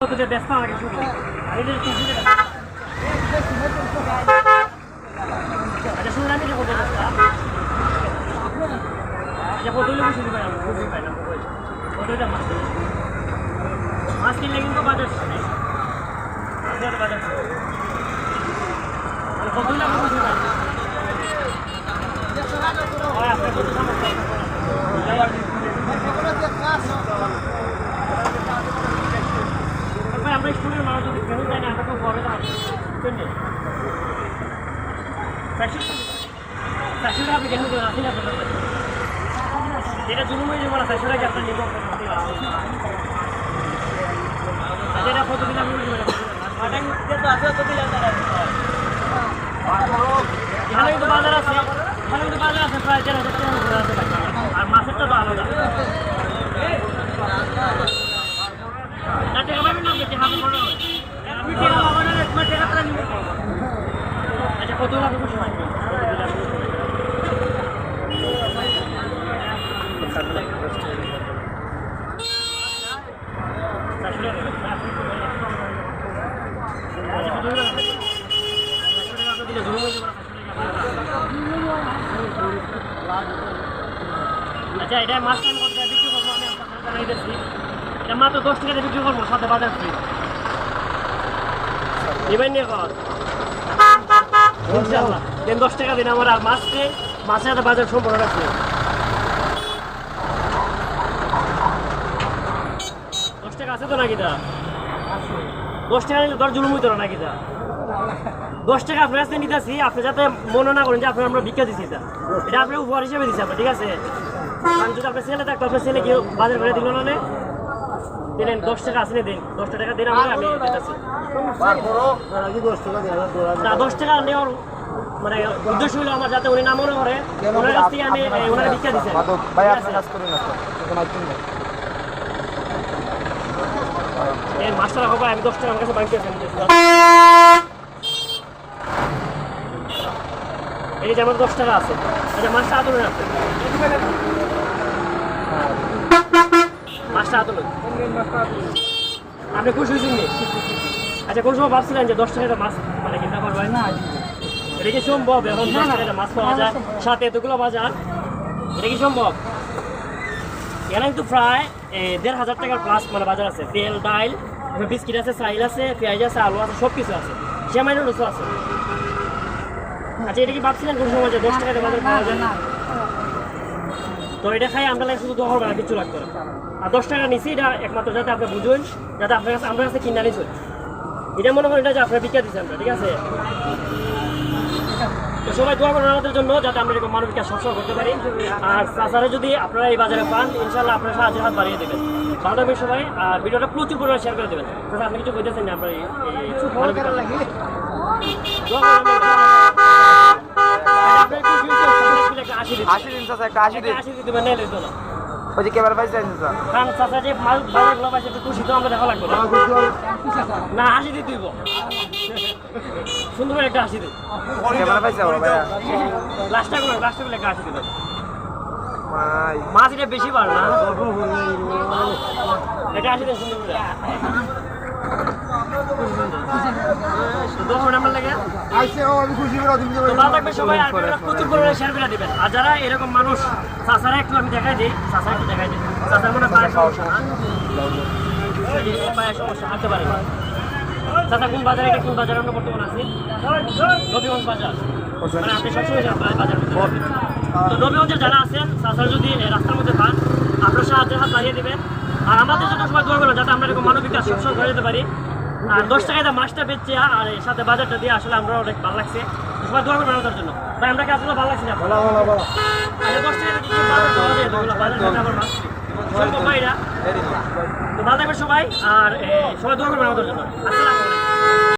তোদের ব্যস্ত আমাকে শুরু আচ্ছা শুনুন আমি দেখো আচ্ছা কতগুলো শুরু পাই না কতটা মাছ কিনলে কিন্তু বাজার বাজার কতগুলো বুঝতে পারি আপনার কত আমরা স্কুলের মানুষ যদি ফেরত যাই না আমরা তো বড় ফ্যাশনটা আপনি কেন দেবেন আসেন আপনার যেটা জুলুম হয়ে যাবে না ফ্যাশনটাকে আপনার নিব এটা কতদিন আমি এখানে কিন্তু বাজার আছে প্রায় 4,000 টাকা আছে আর মাছেরটা তো আলাদা আচ্ছা কত লাগবে সময় আচ্ছা এটা মাছ টাইম করতে বিক্রি করবো আমি আপনার জানাই দিচ্ছি এটা মাত্র 10 টাকা বিক্রি করবো সাথে বাজার ফ্রি নেবেন নিয়ে কর ইনশাআল্লাহ 10 টাকা দিন আমার আর মাছকে মাছের সাথে বাজার সম্পর্ক রাখছি 10 টাকা আছে তো নাকি তা 10 টাকা নিলে তোর জুলুম হইতো না নাকি তা 10 টাকা আপনার কাছে নিতেছি আপনি যাতে মনে না করেন যে আপনার আমরা ভিক্ষা দিচ্ছি এটা আপনি উপহার হিসেবে দিচ্ছি আপনার ঠিক আছে কারণ যদি আপনার ছেলে থাকতো আপনার ছেলে কেউ বাজার করে দিল না দিলেন 10 টাকা আসলে দিন 10 টাকা দিন আমার আমি দিতেছি না 10 টাকা নেওয়ার মানে উদ্দেশ্য হলো আমার যাতে উনি না মনে করে ওনার কাছ থেকে আমি ওনার ভিক্ষা দিচ্ছি এই মাস্টার রাখবো আমি 10 টাকা আমার কাছে বাকি আছে এই যে আমার 10 টাকা আছে আচ্ছা মাছটা আতুলেন মাছটা আতুলেন আপনি খুশি হয়েছেন নি আচ্ছা কোন সময় ভাবছিলেন যে 10 টাকা মাছ মানে কিনতে পারবেন না এটা কি সম্ভব এখন 10 টাকা মাছ পাওয়া যায় সাথে এতগুলো বাজার এটা কি সম্ভব এখানে কিন্তু প্রায় 1,500 টাকার প্লাস মানে বাজার আছে তেল ডাল বিস্কিট আছে চাইল আছে পেঁয়াজ আছে আলু আছে সব কিছু আছে সেমাই নুডলসও আছে আচ্ছা এটা কি ভাবছিলেন কোন সময় যে 10 টাকা বাজার পাওয়া যায় না তো এটা খাই আমরা শুধু দোকান বেলা কিছু লাগতো না আর 10 টাকা নিচ্ছি এটা একমাত্র যাতে আপনি বুঝুন যাতে আপনার কাছে আমার কাছে কিনে নিচ্ছি এটা মনে করেন এটা যে আপনার বিক্রি দিচ্ছেন আমরা ঠিক আছে তো সবাই দোয়া করেন আমাদের জন্য যাতে আমরা এরকম মানবিক কাজ সবসময় করতে পারি আর তাছাড়া যদি আপনারা এই বাজারে পান ইনশাল্লাহ আপনারা সাহায্যের হাত বাড়িয়ে দেবেন ভালো থাকবেন সবাই আর ভিডিওটা প্রচুর পরিমাণে শেয়ার করে দেবেন তাছাড়া আপনি কিছু বলতেছেন না আপনার এই মানবিক কাজ না হাসি দিয়ে দিব সুন্দর একটা হাসি দিই লাস্টটা করে একটা হাসি দিতে মাছ এটা বেশি বার না এটা হাসি দেন সুন্দর করে প্রচুর পরিমাণে শেয়ার করে দিবেন আর যারা এরকম মানুষ চাচারা একটু আমি দেখাই দিই চাচার মনে পায়ের সমস্যা না পায়ের সমস্যা হাঁটতে পারে না চাচা কোন বাজারে এটা কোন বাজারে আমরা বর্তমানে আছি নবীগঞ্জ বাজার মানে আপনি সবসময় বাজার তো নবীগঞ্জের যারা আছেন চাচারা যদি রাস্তার মধ্যে পান আপনার সাহায্যের হাত বাড়িয়ে দেবেন আর আমাদের জন্য সবাই দোয়া করবেন যাতে আমরা এরকম মানবিক কাজ সবসময় করে যেতে পারি আর 10 টাকায় মাছটা বেচছে আর এর সাথে বাজারটা দিয়ে আসলে আমরা অনেক ভালো লাগছে সবাই দোয়া করবেন আমাদের জন্য ভাই আমরা কি আসলে ভালো লাগছে না 10 টাকা কিছু বাজার পাওয়া যায় বাজার আমার মাছ সম্ভব না এটা তো ভালো থাকবেন সবাই আর সবাই দোয়া করবেন আমাদের জন্য আসসালামু আলাইকুম।